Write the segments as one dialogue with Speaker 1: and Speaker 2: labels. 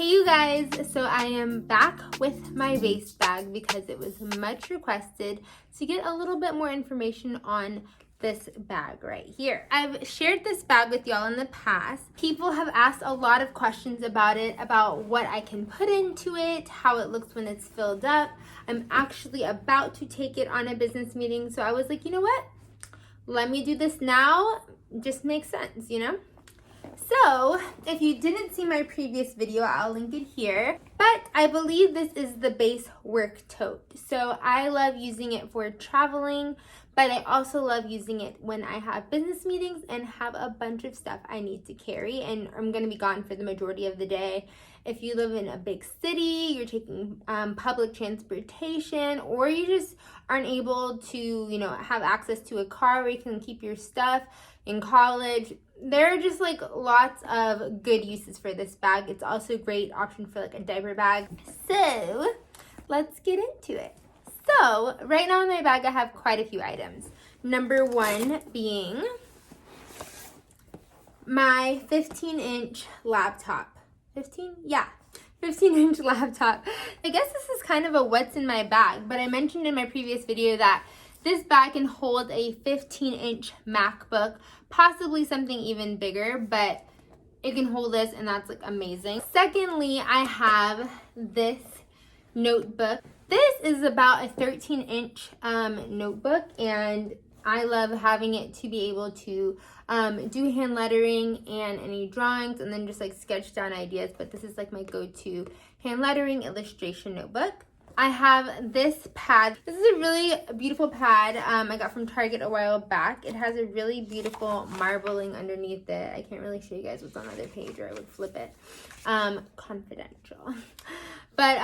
Speaker 1: Hey you guys, so I am back with my Beis bag because it was much requested to get a little bit more information on this bag right here. I've shared this bag with y'all in the past. People have asked a lot of questions about it, about what I can put into it, how it looks when it's filled up. I'm actually about to take it on a business meeting, so I was like, you know what? Let me do this now. Just makes sense, you know? So, if you didn't see my previous video, I'll link it here. But I believe this is the Beis work tote. So, I love using it for traveling, but I also love using it when I have business meetings and have a bunch of stuff I need to carry. And I'm going to be gone for the majority of the day. If you live in a big city, you're taking public transportation, or you just aren't able to, have access to a car where you can keep your stuff in college, there are just like lots of good uses for this bag. It's also a great option for like a diaper bag. So let's get into it. So right now in my bag, I have quite a few items. Number one being my 15-inch laptop. 15-inch laptop. I guess this is kind of a what's in my bag, but I mentioned in my previous video that this bag can hold a 15-inch MacBook, possibly something even bigger, but it can hold this, and that's like amazing. Secondly, I have this notebook. This is about a 13-inch notebook, and I love having it to be able to do hand lettering and any drawings, and then just like sketch down ideas. But this is like my go-to hand lettering illustration notebook. I have this pad. This is a really beautiful pad I got from Target a while back. It has a really beautiful marbling underneath it. I can't really show you guys what's on the other page, or I would flip it. Confidential. But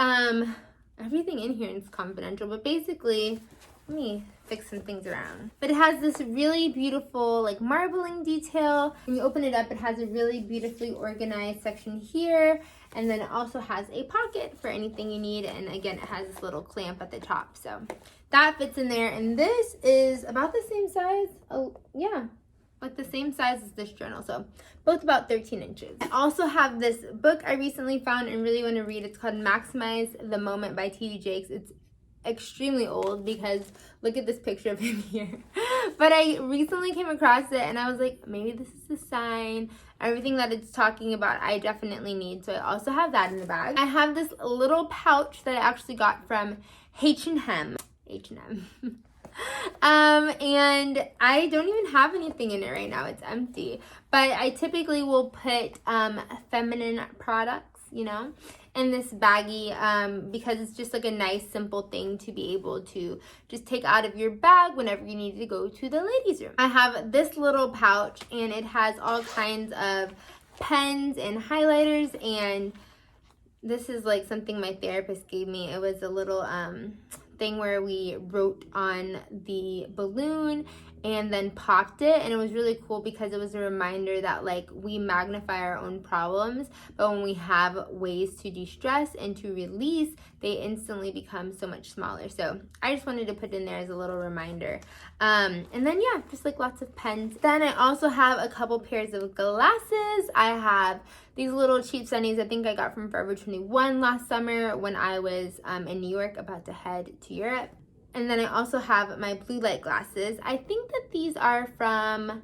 Speaker 1: everything in here is confidential. But basically, let me fix some things around. But it has this really beautiful like marbling detail. When you open it up, it has a really beautifully organized section here. And then it also has a pocket for anything you need. And again, it has this little clamp at the top. So that fits in there. And this is about the same size. Oh, yeah. Like the same size as this journal. So both about 13 inches. I also have this book I recently found and really want to read. It's called Maximize the Moment by T.D. Jakes. It's extremely old because look at this picture of him here. But I recently came across it and I was like, maybe this is a sign. Everything that it's talking about, I definitely need. So I also have that in the bag. I have this little pouch that I actually got from H&M. And I don't even have anything in it right now. It's empty. But I typically will put feminine products, in this baggie because it's just like a nice simple thing to be able to just take out of your bag whenever you need to go to the ladies' room. I have this little pouch and it has all kinds of pens and highlighters, and this is like something my therapist gave me. It was a little thing where we wrote on the balloon and then popped it, and it was really cool because it was a reminder that like we magnify our own problems, but when we have ways to de-stress and to release, they instantly become so much smaller. So I just wanted to put in there as a little reminder. And then yeah, just like lots of pens. Then I also have a couple pairs of glasses. I have these little cheap sunnies I think I got from Forever 21 last summer when I was in New York about to head to Europe. And then I also have my blue light glasses. I think that these are from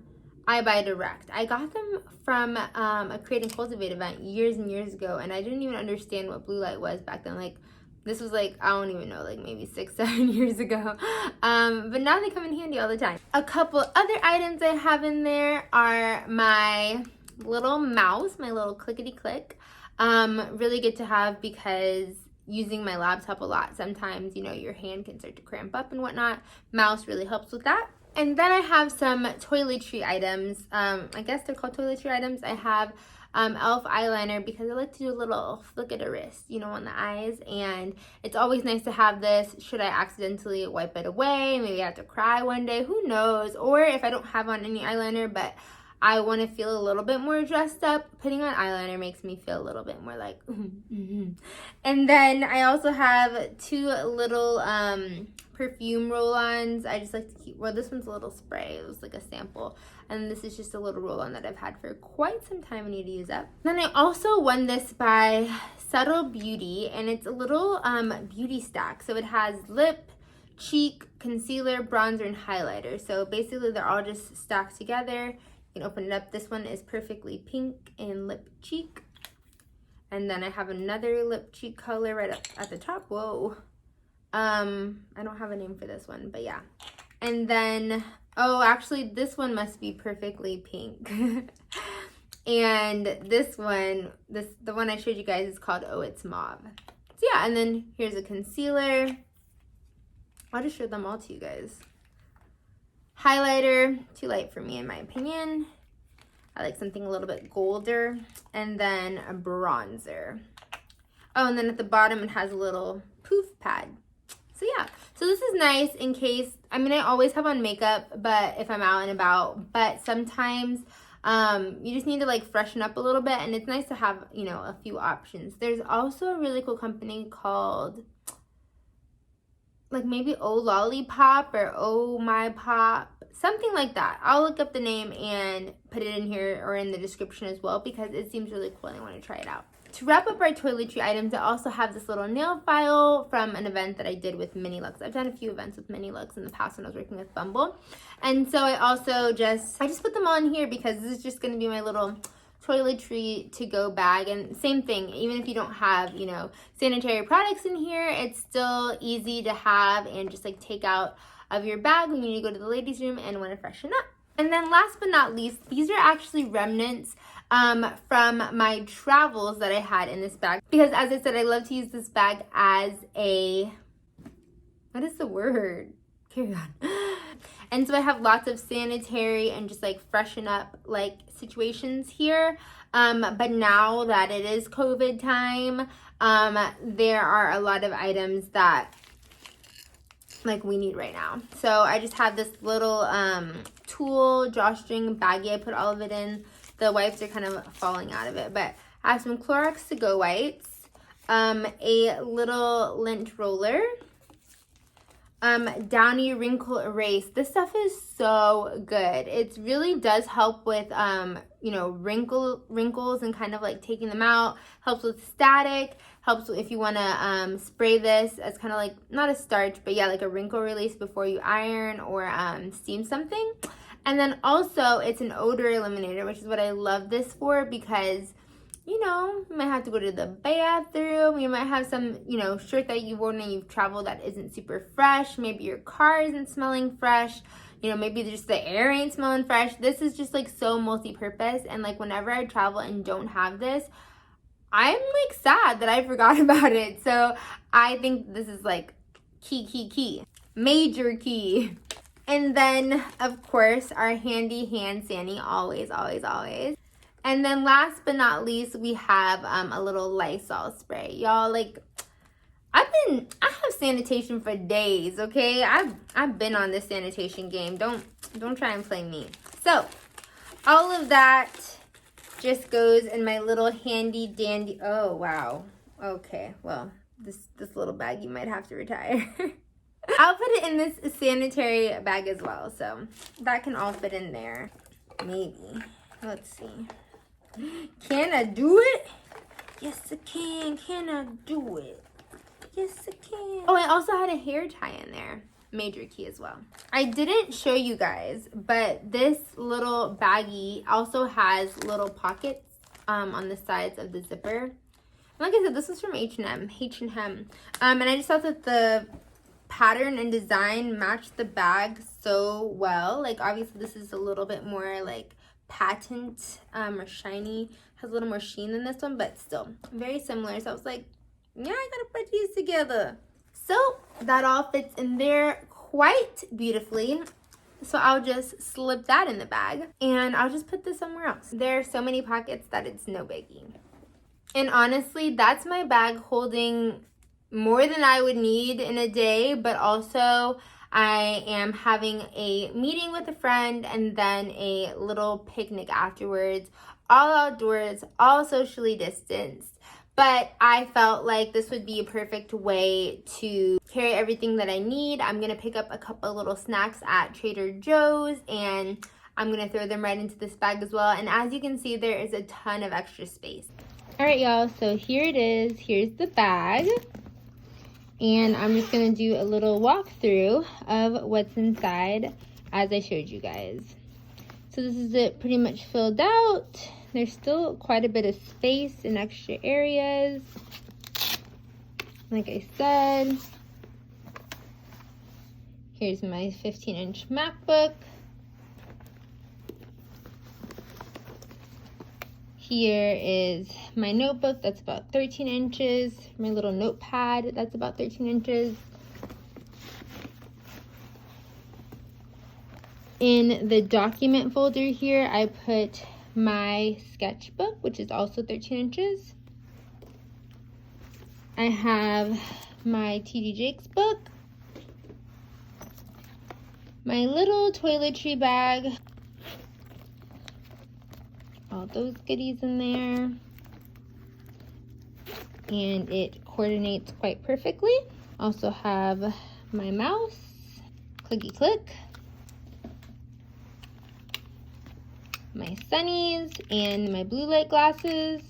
Speaker 1: I Buy Direct. I got them from a Create and Cultivate event years and years ago, and I didn't even understand what blue light was back then. Like, this was like, I don't even know, like maybe 6-7 years ago. But now they come in handy all the time. A couple other items I have in there are my little mouse, my little clickety-click. Really good to have because using my laptop a lot, sometimes, your hand can start to cramp up and whatnot. Mouse really helps with that. And then I have some toiletry items. I guess they're called toiletry items. I have e.l.f. eyeliner because I like to do a little flick at a wrist, on the eyes. And it's always nice to have this. Should I accidentally wipe it away? Maybe I have to cry one day. Who knows? Or if I don't have on any eyeliner, but I want to feel a little bit more dressed up, putting on eyeliner makes me feel a little bit more like And then I also have two little perfume roll-ons. I just like to keep, well, this one's a little spray. It was like a sample. And this is just a little roll-on that I've had for quite some time. I need to use up. Then I also won this by Subtle Beauty, and it's a little beauty stack. So it has lip, cheek, concealer, bronzer, and highlighter. So basically they're all just stacked together. You can open it up. This one is perfectly pink in lip cheek. And then I have another lip cheek color right up at the top. Whoa. I don't have a name for this one, but yeah. And then, oh, actually this one must be perfectly pink. And this one, the one I showed you guys is called Oh It's Mauve. So yeah, and then here's a concealer. I'll just show them all to you guys. Highlighter, too light for me in my opinion. I like something a little bit golder. And then a bronzer. Oh, and then at the bottom it has a little poof pad. So yeah, so this is nice in case, I mean, I always have on makeup, but if I'm out and about, but sometimes you just need to like freshen up a little bit, and it's nice to have, you know, a few options. There's also a really cool company called like maybe Oh Lollipop or Oh My Pop, something like that. I'll look up the name and put it in here or in the description as well, because it seems really cool and I want to try it out. To wrap up our toiletry items, I also have this little nail file from an event that I did with Mini Lux. I've done a few events with Mini Lux in the past when I was working with Bumble. And so I also just put them on here because this is just going to be my little toiletry to go bag. And same thing, even if you don't have, you know, sanitary products in here, it's still easy to have and just like take out of your bag when you need to go to the ladies' room and want to freshen up. And then last but not least, these are actually remnants from my travels that I had in this bag. Because as I said, I love to use this bag as a, what is the word? Carry on. And so I have lots of sanitary and just like freshen up like situations here. But now that it is COVID time, there are a lot of items that like we need right now. So I just have this little tulle drawstring baggie. I put all of it in. The wipes are kind of falling out of it, but I have some Clorox to go wipes, a little lint roller, Downy wrinkle erase. This stuff is so good. It really does help with you know, wrinkles and kind of like taking them out. Helps with static. Helps if you want to spray this as kind of like, not a starch, but yeah, like a wrinkle release before you iron or steam something. And then also it's an odor eliminator, which is what I love this for, because, you know, you might have to go to the bathroom. You might have some, you know, shirt that you've worn and you've traveled that isn't super fresh. Maybe your car isn't smelling fresh. You know, maybe just the air ain't smelling fresh. This is just like so multi-purpose. And like whenever I travel and don't have this, I'm like sad that I forgot about it. So I think this is like key. Major key. And then, of course, our handy hand sani, always. And then last but not least, we have a little Lysol spray. Y'all, like, I have sanitation for days, okay? I've been on this sanitation game. Don't try and play me. So, all of that just goes in my little handy dandy. Oh, wow. Okay, well, this little bag you might have to retire. I'll put it in this sanitary bag as well, so that can all fit in there. Maybe. Let's see. Can I do it? Yes, I can. Can I do it? Yes, I can. Oh, I also had a hair tie in there. Major key as well. I didn't show you guys, but this little baggie also has little pockets on the sides of the zipper. And like I said, this was from H&M. And I just thought that the pattern and design matched the bag so well. Like obviously this is a little bit more like patent or shiny, has a little more sheen than this one, but still very similar. So I was like, yeah, I gotta put these together. So that all fits in there quite beautifully. So I'll just slip that in the bag and I'll just put this somewhere else. There are so many pockets that it's no biggie. And honestly, that's my bag holding more than I would need in a day, but also I am having a meeting with a friend and then a little picnic afterwards, all outdoors, all socially distanced. But I felt like this would be a perfect way to carry everything that I need. I'm gonna pick up a couple little snacks at Trader Joe's, and I'm going to throw them right into this bag as well. And as you can see, there is a ton of extra space. All right, y'all, so here it is. Here's the bag. And I'm just going to do a little walkthrough of what's inside as I showed you guys. So this is it pretty much filled out. There's still quite a bit of space in extra areas. Like I said, here's my 15-inch MacBook. Here is my notebook, that's about 13 inches. My little notepad, that's about 13 inches. In the document folder here, I put my sketchbook, which is also 13 inches. I have my TD Jakes book, my little toiletry bag, all those goodies in there, and it coordinates quite perfectly. Also have my mouse, clicky click, my sunnies and my blue light glasses,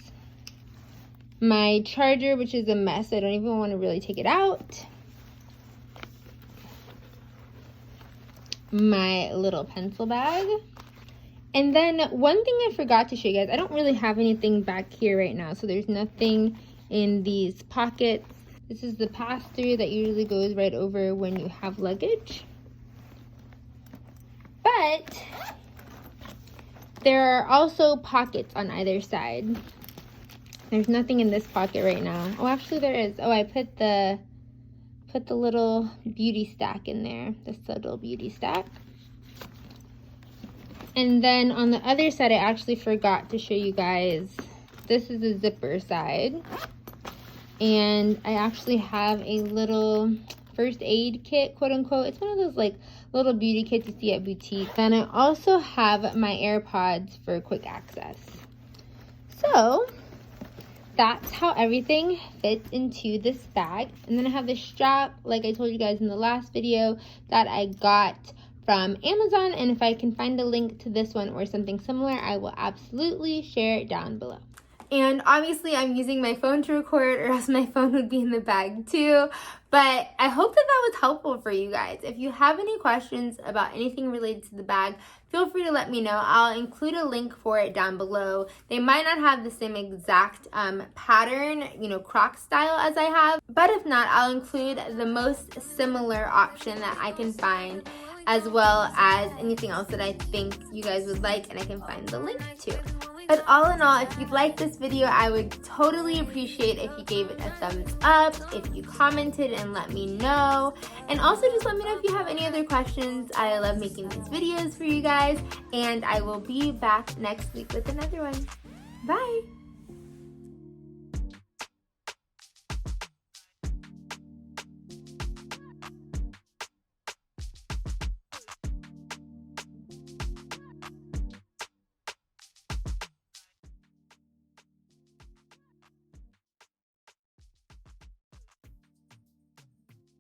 Speaker 1: my charger, which is a mess. I don't even want to really take it out. My little pencil bag. And then one thing I forgot to show you guys, I don't really have anything back here right now, so there's nothing in these pockets. This is the pass-through that usually goes right over when you have luggage. But there are also pockets on either side. There's nothing in this pocket right now. Oh, actually there is. Oh, I put the little beauty stack in there. This little beauty stack. And then on the other side, I actually forgot to show you guys. This is the zipper side. And I actually have a little first aid kit, quote unquote. It's one of those like little beauty kits you see at boutiques. Then I also have my AirPods for quick access. So that's how everything fits into this bag. And then I have the strap, like I told you guys in the last video, that I got from Amazon. And if I can find a link to this one or something similar, I will absolutely share it down below. And obviously I'm using my phone to record, or else my phone would be in the bag too. But I hope that that was helpful for you guys. If you have any questions about anything related to the bag, feel free to let me know. I'll include a link for it down below. They might not have the same exact pattern, Croc style as I have. But if not, I'll include the most similar option that I can find, as well as anything else that I think you guys would like and I can find the link to. But all in all, if you'd like this video, I would totally appreciate if you gave it a thumbs up, if you commented and let me know. And also just let me know if you have any other questions. I love making these videos for you guys. And I will be back next week with another one. Bye!